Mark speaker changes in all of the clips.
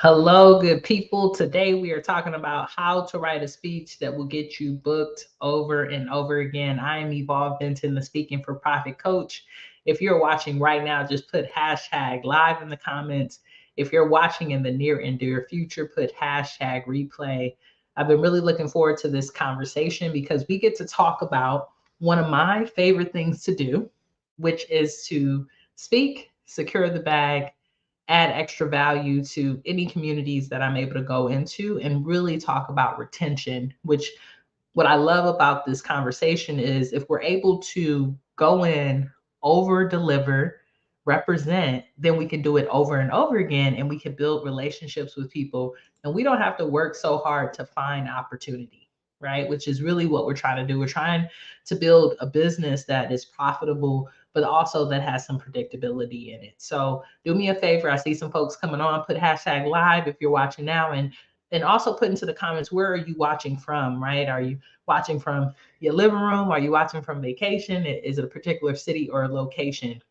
Speaker 1: Hello, good people. Today we are talking about how to write a speech that will get you booked over and over again. I am Evolve Benton, the Speaking for Profit coach. If you're watching right now, just put hashtag live in the comments. If you're watching in the near and dear future, put hashtag replay. I've been really looking forward to this conversation because we get to talk about one of my favorite things to do, which is to speak, secure the bag, add extra value to any communities that I'm able to go into and really talk about retention, which what I love about this conversation is if we're able to go in, over deliver, represent, then we can do it over and over again and we can build relationships with people and we don't have to work so hard to find opportunity, right? Which is really what we're trying to do. We're trying to build a business that is profitable, but also that has some predictability in it. So do me a favor. I see some folks coming on, put hashtag live if you're watching now and also put into the comments, where are you watching from, right? Are you watching from your living room? Are you watching from vacation? Is it a particular city or a location?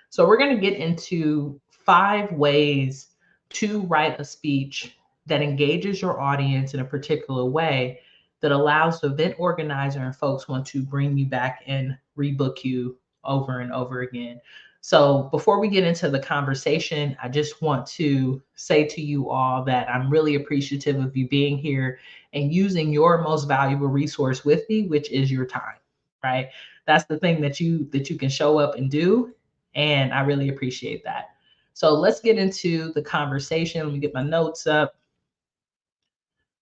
Speaker 1: So we're going to get into 5 ways to write a speech that engages your audience in a particular way that allows the event organizer and folks want to bring you back and rebook you over and over again. So before we get into the conversation, I just want to say to you all that I'm really appreciative of you being here and using your most valuable resource with me, which is your time, right? That's the thing that you can show up and do, and I really appreciate that. So let's get into the conversation. Let me get my notes up.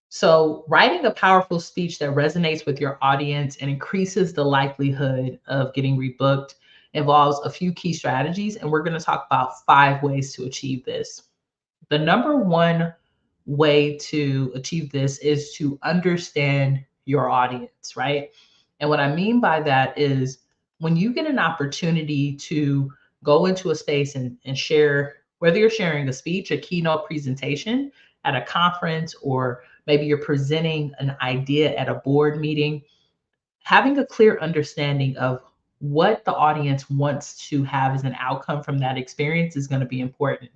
Speaker 1: So, writing a powerful speech that resonates with your audience and increases the likelihood of getting rebooked involves a few key strategies. And we're going to talk about 5 ways to achieve this. The number one way to achieve this is to understand your audience, right? And what I mean by that is when you get an opportunity to go into a space and share, whether you're sharing a speech, a keynote presentation at a conference, or maybe you're presenting an idea at a board meeting, having a clear understanding of what the audience wants to have as an outcome from that experience is going to be important.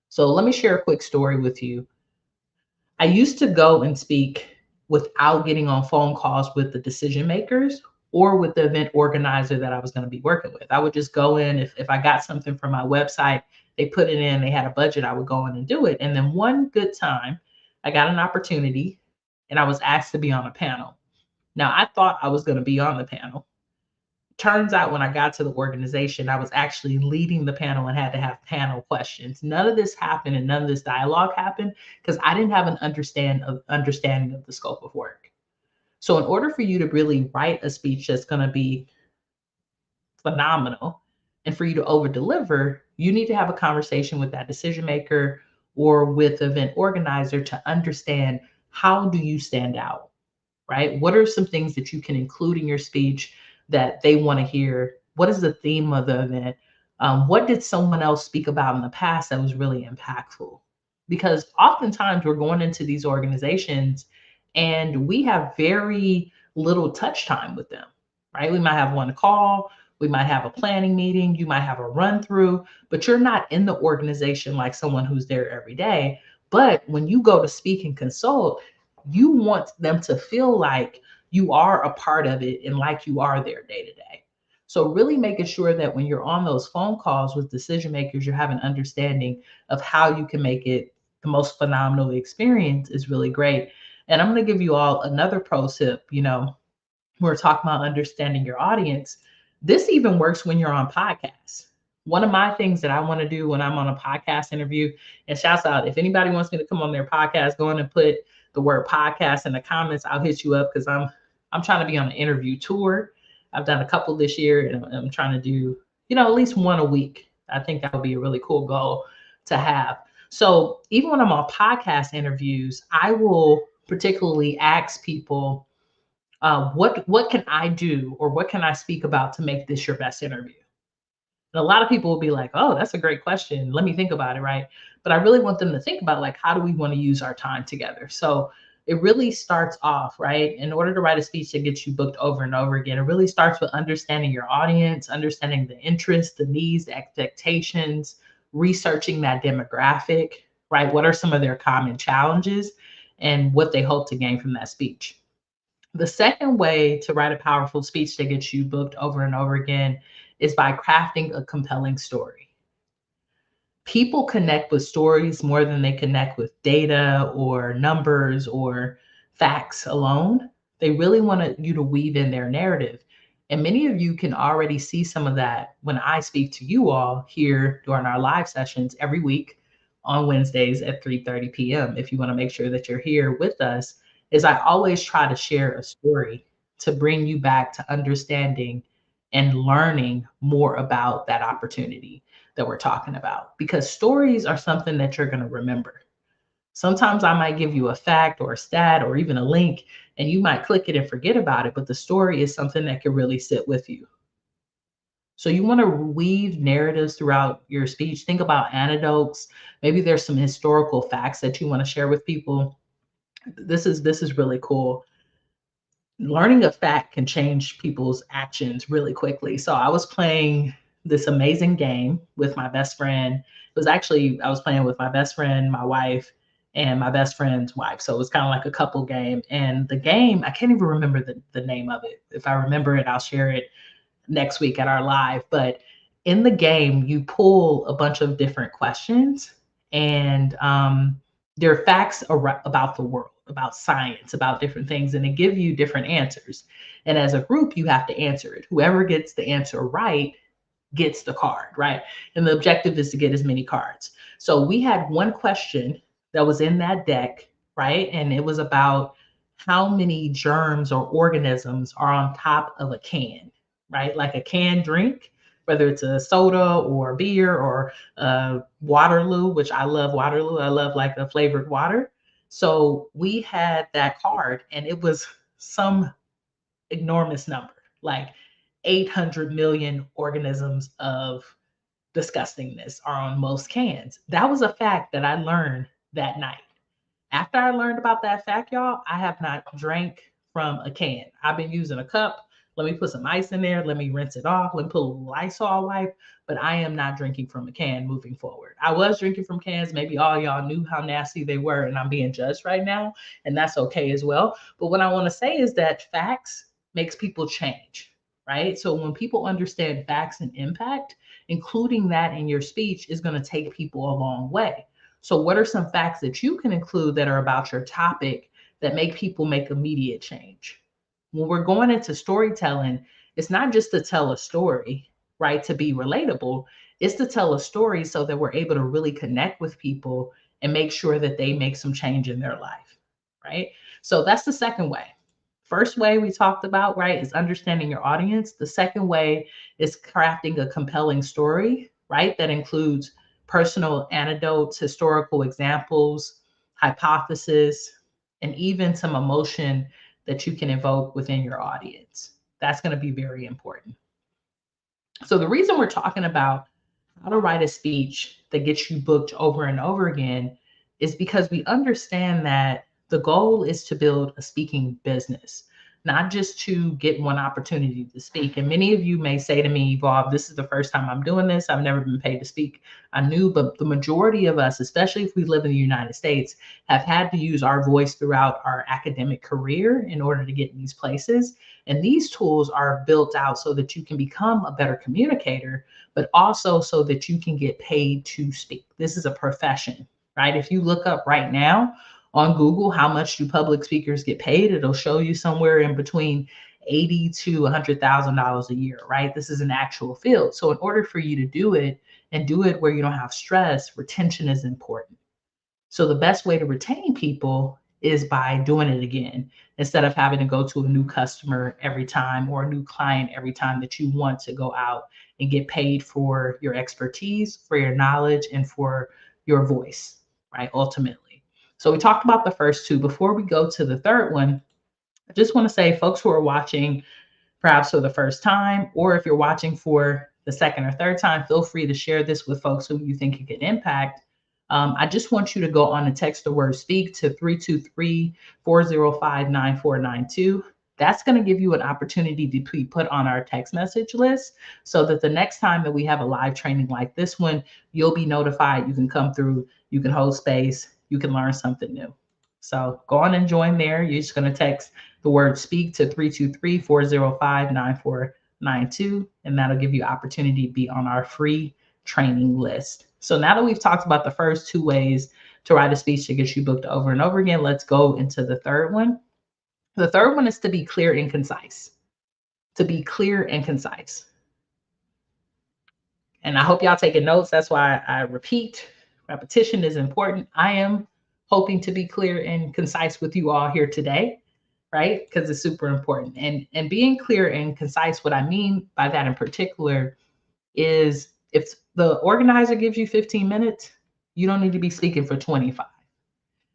Speaker 1: So let me share a quick story with you. I used to go and speak without getting on phone calls with the decision makers or with the event organizer that I was going to be working with. I would just go in if I got something from my website, they put it in, they had a budget, I would go in and do it. And then one good time, I got an opportunity and I was asked to be on a panel. Now, I thought I was going to be on the panel. Turns out when I got to the organization, I was actually leading the panel and had to have panel questions. None of this happened and none of this dialogue happened because I didn't have an understanding of the scope of work. So in order for you to really write a speech that's going to be phenomenal and for you to over deliver, you need to have a conversation with that decision maker or with the event organizer to understand, how do you stand out, right? What are some things that you can include in your speech that they want to hear? What is the theme of the event? What did someone else speak about in the past that was really impactful? Because oftentimes we're going into these organizations and we have very little touch time with them, right? We might have one call, we might have a planning meeting, you might have a run through, but you're not in the organization like someone who's there every day. But when you go to speak and consult, you want them to feel like you are a part of it and like you are there day to day. So really making sure that when you're on those phone calls with decision makers, you have an understanding of how you can make it the most phenomenal experience is really great. And I'm going to give you all another pro tip. We're talking about understanding your audience. This even works when you're on podcasts. One of my things that I want to do when I'm on a podcast interview, and shouts out, if anybody wants me to come on their podcast, go on and put the word podcast in the comments. I'll hit you up because I'm trying to be on an interview tour. I've done a couple this year and I'm trying to do, at least one a week. I think that would be a really cool goal to have. So even when I'm on podcast interviews, I will particularly ask people, what can I do or what can I speak about to make this your best interview? And a lot of people will be like, oh, that's a great question. Let me think about it, right? But I really want them to think about, like, how do we want to use our time together? So it really starts off, right? In order to write a speech that gets you booked over and over again, it really starts with understanding your audience, understanding the interests, the needs, the expectations, researching that demographic, right? What are some of their common challenges and what they hope to gain from that speech? The second way to write a powerful speech that gets you booked over and over again is by crafting a compelling story. People connect with stories more than they connect with data or numbers or facts alone. They really want you to weave in their narrative. And many of you can already see some of that when I speak to you all here during our live sessions every week on Wednesdays at 3:30 p.m. If you want to make sure that you're here with us, is I always try to share a story to bring you back to understanding and learning more about that opportunity that we're talking about, because stories are something that you're going to remember. Sometimes I might give you a fact or a stat or even a link, and you might click it and forget about it, but the story is something that can really sit with you. So you want to weave narratives throughout your speech. Think about anecdotes. Maybe there's some historical facts that you want to share with people. This is really cool. Learning a fact can change people's actions really quickly. So I was playing this amazing game with my best friend. It was actually, I was playing with my best friend, my wife, and my best friend's wife. So it was kind of like a couple game. And the game, I can't even remember the name of it. If I remember it, I'll share it next week at our live. But in the game, you pull a bunch of different questions, and they're facts about the world, about science, about different things, and they give you different answers. And as a group, you have to answer it. Whoever gets the answer right gets the card, right? And the objective is to get as many cards. So we had one question that was in that deck, right? And it was about how many germs or organisms are on top of a can, right? Like a canned drink, whether it's a soda or beer or Waterloo, which I love Waterloo. I love like the flavored water. So we had that card, and it was some enormous number, like 800 million organisms of disgustingness are on most cans. That was a fact that I learned that night. After I learned about that fact, y'all, I have not drank from a can. I've been using a cup. Let me put some ice in there. Let me rinse it off. Let me put a little Lysol wipe. But I am not drinking from a can moving forward. I was drinking from cans. Maybe all y'all knew how nasty they were, and I'm being judged right now, and that's okay as well. But what I want to say is that facts makes people change, right? So when people understand facts and impact, including that in your speech is going to take people a long way. So, what are some facts that you can include that are about your topic that make people make immediate change? When we're going into storytelling, it's not just to tell a story, right? To be relatable, it's to tell a story so that we're able to really connect with people and make sure that they make some change in their life, right? So, that's the second way. First way we talked about, right, is understanding your audience. The second way is crafting a compelling story, right, that includes personal anecdotes, historical examples, hypothesis, and even some emotion that you can evoke within your audience. That's going to be very important. So, the reason we're talking about how to write a speech that gets you booked over and over again is because we understand that the goal is to build a speaking business, not just to get one opportunity to speak. And many of you may say to me, Evolve, this is the first time I'm doing this. I've never been paid to speak. I knew, but the majority of us, especially if we live in the United States, have had to use our voice throughout our academic career in order to get in these places. And these tools are built out so that you can become a better communicator, but also so that you can get paid to speak. This is a profession, right? If you look up right now on Google, how much do public speakers get paid? It'll show you somewhere in between $80,000 to $100,000 a year, right? This is an actual field. So in order for you to do it and do it where you don't have stress, retention is important. So the best way to retain people is by doing it again instead of having to go to a new customer every time or a new client every time that you want to go out and get paid for your expertise, for your knowledge, and for your voice, right? Ultimately. So we talked about the first two. Before we go to the third one, I just want to say, folks who are watching perhaps for the first time, or if you're watching for the second or third time, feel free to share this with folks who you think it can impact. I just want you to go on and text the word speak to 323-405-9492. That's going to give you an opportunity to be put on our text message list so that the next time that we have a live training like this one, you'll be notified. You can come through you can hold space, you can learn something new. So go on and join there. You're just going to text the word speak to 323-405-9492, and that'll give you opportunity to be on our free training list. So now that we've talked about the first two ways to write a speech to get you booked over and over again, let's go into the third one. The third one is to be clear and concise. To be clear and concise. And I hope y'all taking notes. That's why I repeat. Repetition is important. I am hoping to be clear and concise with you all here today, right? Because it's super important. And being clear and concise, what I mean by that in particular is if the organizer gives you 15 minutes, you don't need to be speaking for 25.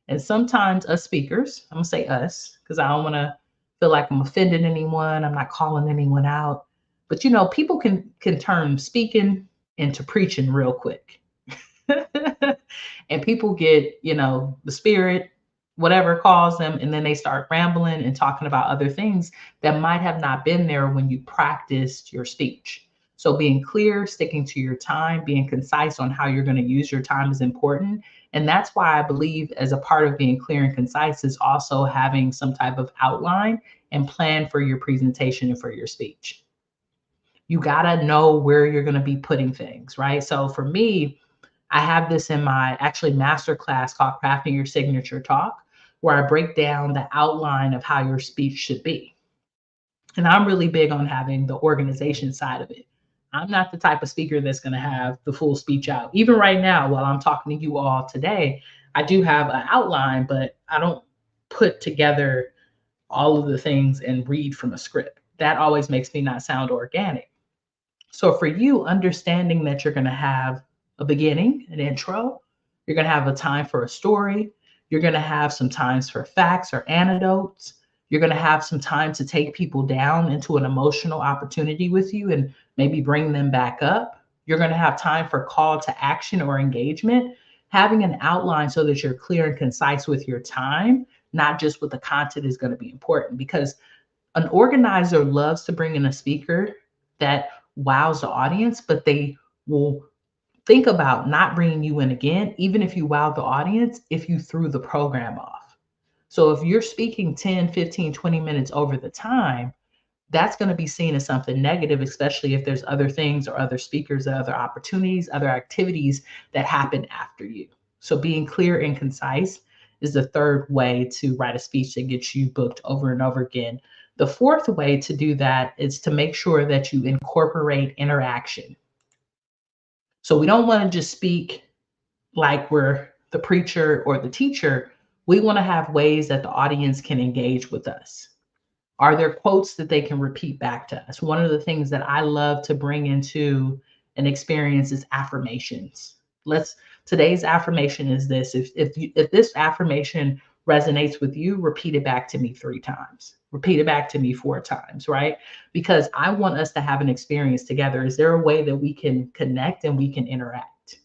Speaker 1: And sometimes us speakers, I'm gonna say us, because I don't want to feel like I'm offending anyone. I'm not calling anyone out. But people can turn speaking into preaching real quick. And people get, the spirit, whatever calls them, and then they start rambling and talking about other things that might have not been there when you practiced your speech. So being clear, sticking to your time, being concise on how you're going to use your time is important. And that's why I believe as a part of being clear and concise is also having some type of outline and plan for your presentation and for your speech. You got to know where you're going to be putting things, right? So for me, I have this in my actually master class called Crafting Your Signature Talk, where I break down the outline of how your speech should be. And I'm really big on having the organization side of it. I'm not the type of speaker that's going to have the full speech out. Even right now, while I'm talking to you all today, I do have an outline, but I don't put together all of the things and read from a script. That always makes me not sound organic. So for you, understanding that you're going to have a beginning, an intro, you're going to have a time for a story, you're going to have some times for facts or anecdotes, you're going to have some time to take people down into an emotional opportunity with you and maybe bring them back up. You're going to have time for call to action or engagement. Having an outline so that you're clear and concise with your time, not just what the content is going to be important, because an organizer loves to bring in a speaker that wows the audience, but they will think about not bringing you in again, even if you wow the audience, if you threw the program off. So if you're speaking 10, 15, 20 minutes over the time, that's going to be seen as something negative, especially if there's other things or other speakers, other opportunities, other activities that happen after you. So being clear and concise is the third way to write a speech that gets you booked over and over again. The fourth way to do that is to make sure that you incorporate interaction. So we don't want to just speak like we're the preacher or the teacher. We want to have ways that the audience can engage with us. Are there quotes that they can repeat back to us? One of the things that I love to bring into an experience is affirmations. Today's affirmation is this. If this affirmation resonates with you, repeat it back to me 3 times. Repeat it back to me 4 times, right? Because I want us to have an experience together. Is there a way that we can connect and we can interact?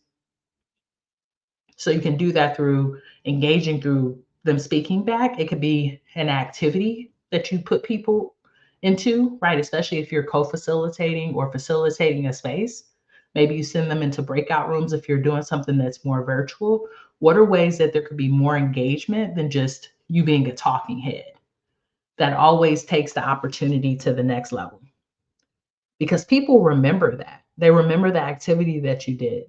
Speaker 1: So you can do that through engaging through them speaking back. It could be an activity that you put people into, right? Especially if you're co-facilitating or facilitating a space. Maybe you send them into breakout rooms if you're doing something that's more virtual. What are ways that there could be more engagement than just you being a talking head? That always takes the opportunity to the next level. Because people remember that. They remember the activity that you did.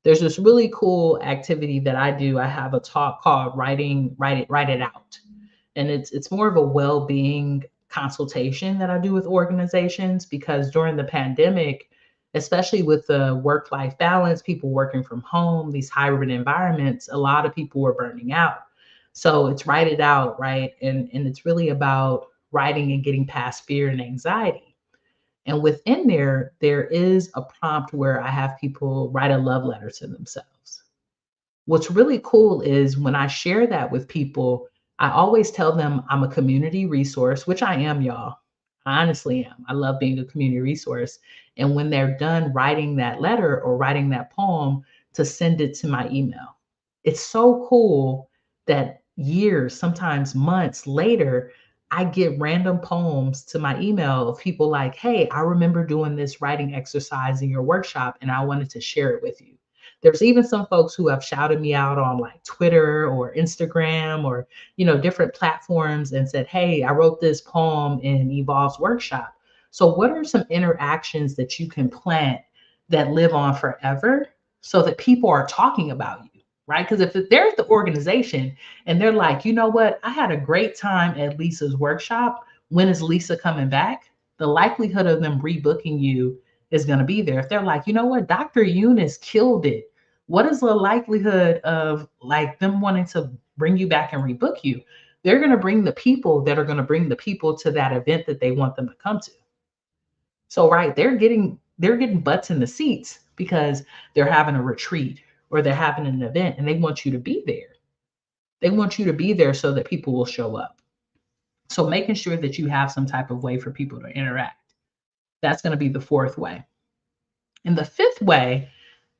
Speaker 1: There's this really cool activity that I do. I have a talk called Write It Out. And it's more of a well-being consultation that I do with organizations, because during the pandemic, especially with the work-life balance, people working from home, these hybrid environments, a lot of people were burning out. So it's Write It Out, right? And it's really about writing and getting past fear and anxiety. And within there is a prompt where I have people write a love letter to themselves. What's really cool is when I share that with people, I always tell them I'm a community resource, which I am, y'all. I honestly am. I love being a community resource. And when they're done writing that letter or writing that poem, to send it to my email. It's so cool that years, sometimes months later, I get random poems to my email of people like, hey, I remember doing this writing exercise in your workshop and I wanted to share it with you. There's even some folks who have shouted me out on like Twitter or Instagram or, different platforms and said, "Hey, I wrote this poem in Evolve's workshop." So what are some interactions that you can plant that live on forever so that people are talking about you, right? Because if there's the organization and they're like, "You know what? I had a great time at Lisa's workshop. When is Lisa coming back?" The likelihood of them rebooking you is going to be there. If they're like, "You know what? Dr. Eunice killed it." What is the likelihood of like them wanting to bring you back and rebook you? They're going to bring the people that are going to bring the people to that event that they want them to come to. So right, they're getting butts in the seats because they're having a retreat or they're having an event and they want you to be there. They want you to be there so that people will show up. So making sure that you have some type of way for people to interact. That's going to be the fourth way. And the fifth way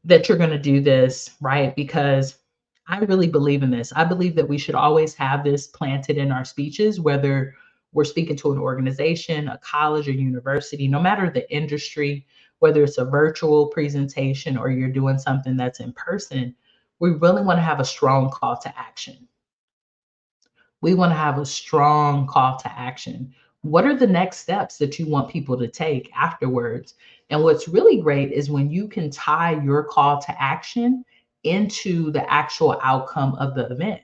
Speaker 1: that you're going to do this, right? Because I really believe in this. I believe that we should always have this planted in our speeches, whether we're speaking to an organization, a college, or university, no matter the industry, whether it's a virtual presentation or you're doing something that's in person, we really want to have a strong call to action. We want to have a strong call to action. What are the next steps that you want people to take afterwards? And what's really great is when you can tie your call to action into the actual outcome of the event.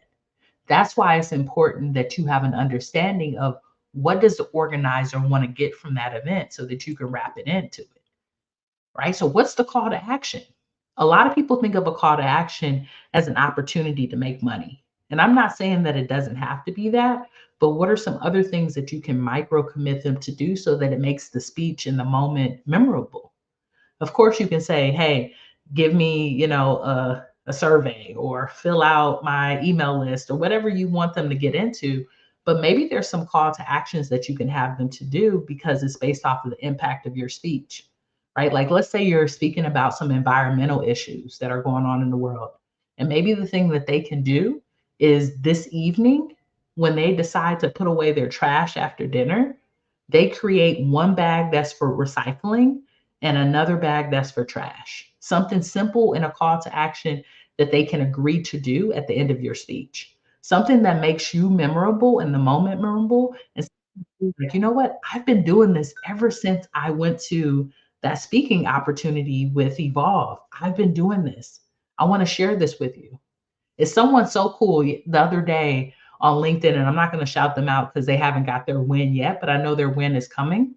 Speaker 1: That's why it's important that you have an understanding of what does the organizer want to get from that event so that you can wrap it into it, right? So what's the call to action? A lot of people think of a call to action as an opportunity to make money. And I'm not saying that it doesn't have to be that, but what are some other things that you can micro commit them to do so that it makes the speech in the moment memorable? Of course, you can say, "Hey, give me, a survey or fill out my email list," or whatever you want them to get into. But maybe there's some call to actions that you can have them to do because it's based off of the impact of your speech, right? Like, let's say you're speaking about some environmental issues that are going on in the world. And maybe the thing that they can do is this evening, when they decide to put away their trash after dinner, they create one bag that's for recycling and another bag that's for trash. Something simple and a call to action that they can agree to do at the end of your speech. Something that makes you memorable in the moment memorable. And like, "You know what? I've been doing this ever since I went to that speaking opportunity with Evolve. I've been doing this. I want to share this with you." It's someone so cool the other day on LinkedIn, and I'm not going to shout them out because they haven't got their win yet, but I know their win is coming.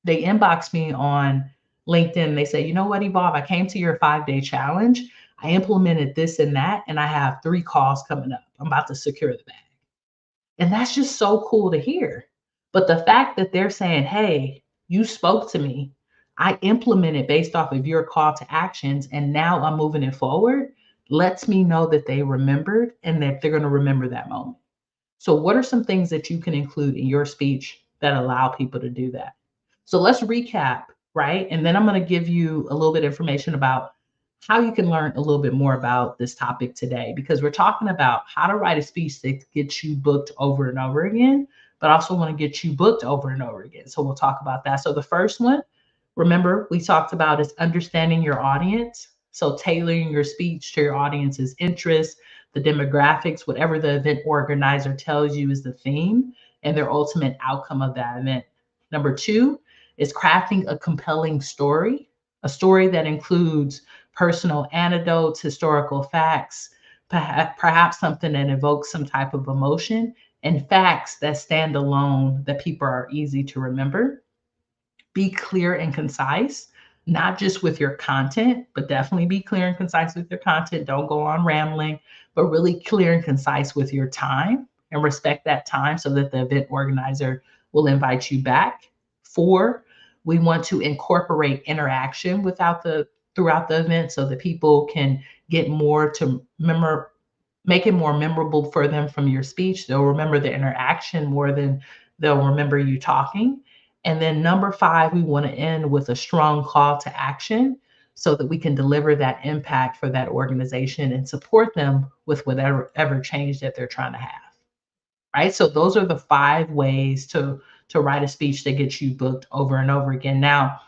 Speaker 1: They inboxed me on LinkedIn. They say, "You know what, Evolve? I came to your 5-day challenge. I implemented this and that, and I have 3 calls coming up. I'm about to secure the bag." And that's just so cool to hear. But the fact that they're saying, "Hey, you spoke to me. I implemented based off of your call to actions, and now I'm moving it forward," lets me know that they remembered and that they're going to remember that moment. So, what are some things that you can include in your speech that allow people to do that? So, let's recap, right? And then I'm going to give you a little bit of information about how you can learn a little bit more about this topic today, because we're talking about how to write a speech that gets you booked over and over again, but also want to get you booked over and over again. So, we'll talk about that. So, the first one, remember, we talked about is understanding your audience. So, tailoring your speech to your audience's interests, the demographics, whatever the event organizer tells you is the theme and their ultimate outcome of that event. Number two is crafting a compelling story, a story that includes personal anecdotes, historical facts, perhaps something that evokes some type of emotion, and facts that stand alone that people are easy to remember. Be clear and concise, not just with your content, but definitely be clear and concise with your content. Don't go on rambling, but really clear and concise with your time and respect that time so that the event organizer will invite you back. Four, we want to incorporate interaction throughout the event so that people can get more to remember, make it more memorable for them from your speech. They'll remember the interaction more than they'll remember you talking. And then number five, we want to end with a strong call to action so that we can deliver that impact for that organization and support them with whatever change that they're trying to have. Right. So those are the 5 ways to write a speech that gets you booked over and over again. Now,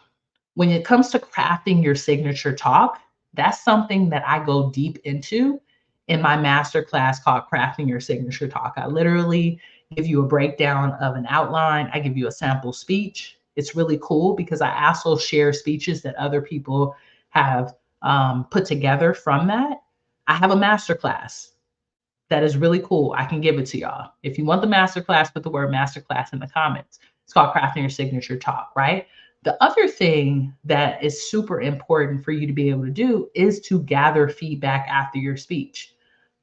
Speaker 1: when it comes to crafting your signature talk, That's something that I go deep into in my masterclass called Crafting Your Signature Talk. I literally give you a breakdown of an outline. I give you a sample speech. It's really cool because I also share speeches that other people have put together from that. I have a masterclass that is really cool. I can give it to y'all. If you want the masterclass, put the word masterclass in the comments. It's called Crafting Your Signature Talk, right? The other thing that is super important for you to be able to do is to gather feedback after your speech.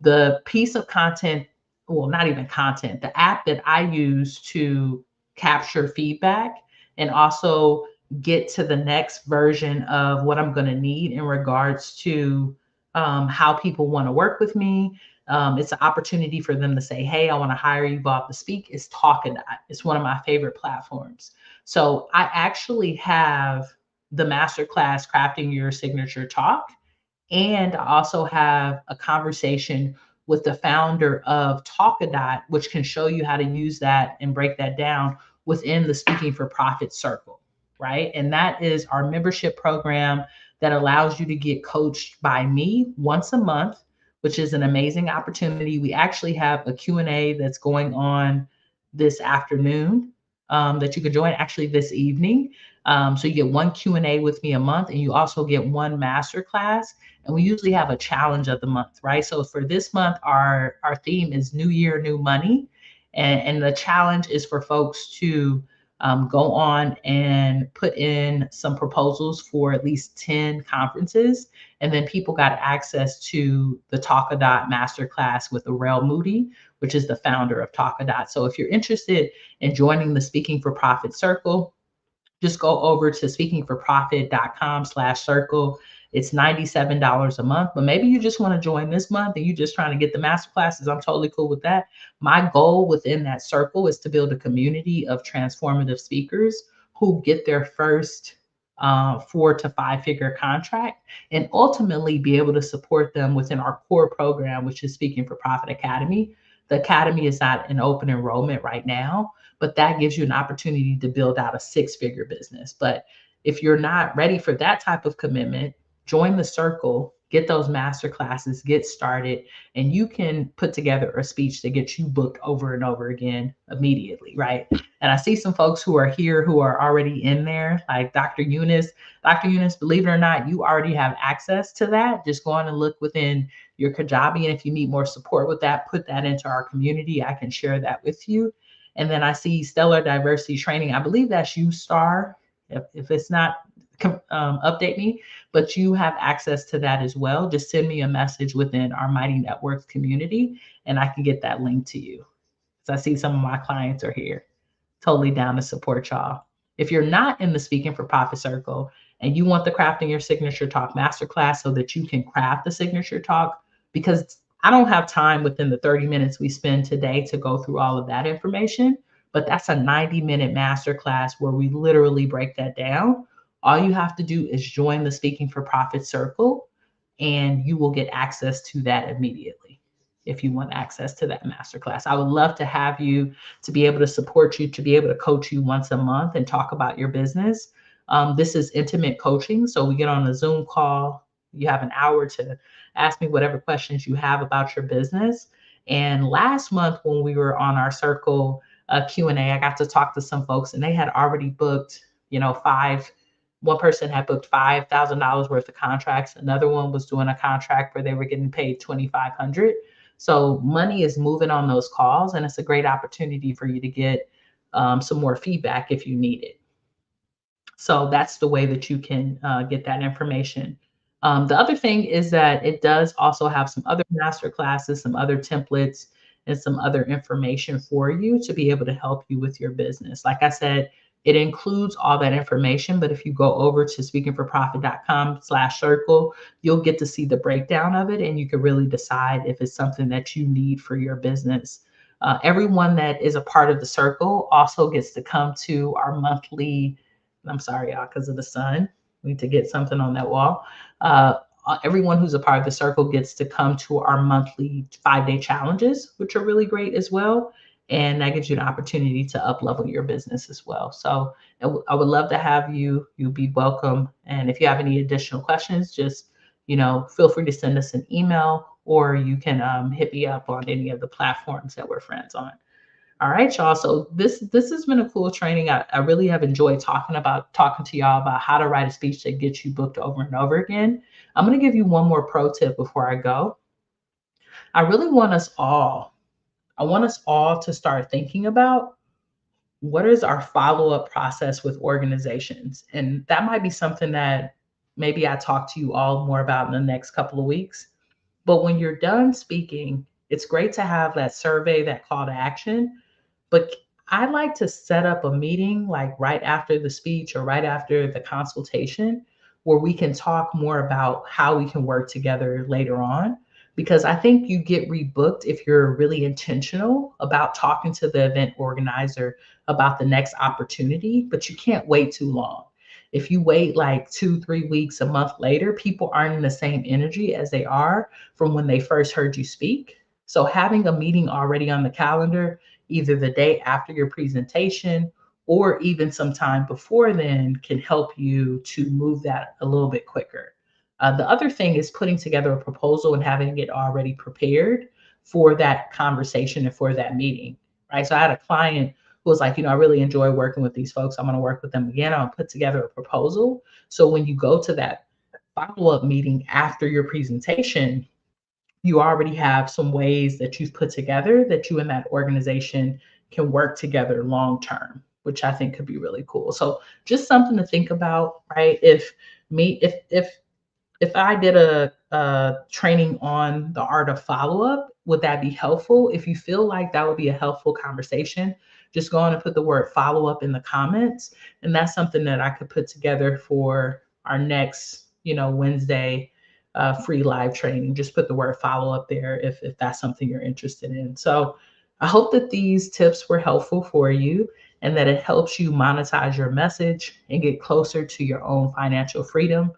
Speaker 1: The piece of content, well, not even content, the app that I use to capture feedback and also get to the next version of what I'm going to need in regards to how people want to work with me. It's an opportunity for them to say, hey, I want to hire you, Bob, to speak. It's Talkadot. It's one of my favorite platforms. So I actually have the masterclass Crafting Your Signature Talk. And I also have a conversation with the founder of Talkadot, which can show you how to use that and break that down within the Speaking for Profit circle, right? And that is our membership program that allows you to get coached by me once a month, which is an amazing opportunity. We actually have a Q&A that's going on this afternoon that you can join actually this evening. So you get one Q&A with me a month, and you also get one masterclass. And we usually have a challenge of the month, right? So for this month, our theme is New Year, New Money. And the challenge is for folks to go on and put in some proposals for at least 10 conferences. And then people got access to the Talkadot Masterclass with Arel Moody, which is the founder of Talkadot. So if you're interested in joining the Speaking for Profit Circle, just go over to speakingforprofit.com/circle. It's $97 a month, but maybe you just want to join this month and you're just trying to get the master classes. I'm totally cool with that. My goal within that circle is to build a community of transformative speakers who get their first 4 to 5 figure contract and ultimately be able to support them within our core program, which is Speaking for Profit Academy. The Academy is not in open enrollment right now, but that gives you an opportunity to build out a 6-figure business. But if you're not ready for that type of commitment, join the circle, get those master classes, get started, and you can put together a speech that gets you booked over and over again immediately, right? And I see some folks who are here who are already in there, like Dr. Eunice. Dr. Eunice, believe it or not, you already have access to that. Just go on and look within your Kajabi. And if you need more support with that, put that into our community. I can share that with you. And then I see Stellar Diversity Training. I believe that's you, Star. If it's not, update me, but you have access to that as well. Just send me a message within our Mighty Networks community and I can get that link to you. So I see some of my clients are here. Totally down to support y'all. If you're not in the Speaking for Profit circle and you want the Crafting Your Signature Talk Masterclass so that you can craft the signature talk, because I don't have time within the 30 minutes we spend today to go through all of that information, but that's a 90-minute masterclass where we literally break that down. All you have to do is join the Speaking for Profit circle and you will get access to that immediately if you want access to that masterclass. I would love to have you, to be able to support you, to be able to coach you once a month and talk about your business. This is intimate coaching. So we get on a Zoom call. You have an hour to ask me whatever questions you have about your business. And last month when we were on our circle Q&A, I got to talk to some folks and they had already booked, one person had booked $5,000 worth of contracts. Another one was doing a contract where they were getting paid $2,500. So money is moving on those calls, and it's a great opportunity for you to get some more feedback if you need it. So that's the way that you can get that information. The other thing is that it does also have some other master classes, some other templates, and some other information for you to be able to help you with your business. Like I said, it includes all that information, but if you go over to speakingforprofit.com/circle, you'll get to see the breakdown of it and you can really decide if it's something that you need for your business. Everyone that is a part of the circle also gets to come to our monthly, I'm sorry, y'all, because of the sun, we need to get something on that wall. Everyone who's a part of the circle gets to come to our monthly 5-day challenges, which are really great as well. And that gives you an opportunity to up-level your business as well. So I would love to have you. You'll be welcome. And if you have any additional questions, just feel free to send us an email, or you can hit me up on any of the platforms that we're friends on. All right, y'all. So this has been a cool training. I really have enjoyed talking to y'all about how to write a speech that gets you booked over and over again. I'm going to give you one more pro tip before I go. I really want us all to start thinking about what is our follow-up process with organizations. And that might be something that maybe I talk to you all more about in the next couple of weeks. But when you're done speaking, it's great to have that survey, that call to action. But I like to set up a meeting like right after the speech or right after the consultation where we can talk more about how we can work together later on. Because I think you get rebooked if you're really intentional about talking to the event organizer about the next opportunity, but you can't wait too long. If you wait like 2, 3 weeks, a month later, people aren't in the same energy as they are from when they first heard you speak. So having a meeting already on the calendar, either the day after your presentation or even sometime before then, can help you to move that a little bit quicker. The other thing is putting together a proposal and having it already prepared for that conversation and for that meeting, right? So I had a client who was like, I really enjoy working with these folks. I'm going to work with them again. I'll put together a proposal. So when you go to that follow-up meeting after your presentation, you already have some ways that you've put together that you and that organization can work together long term, which I think could be really cool. So just something to think about, right? If I did a training on the art of follow-up, would that be helpful? If you feel like that would be a helpful conversation, just go on and put the word follow-up in the comments. And that's something that I could put together for our next, Wednesday free live training. Just put the word follow-up there if that's something you're interested in. So I hope that these tips were helpful for you and that it helps you monetize your message and get closer to your own financial freedom.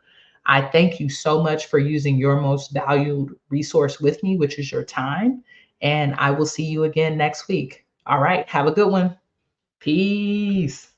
Speaker 1: I thank you so much for using your most valued resource with me, which is your time. And I will see you again next week. All right. Have a good one. Peace.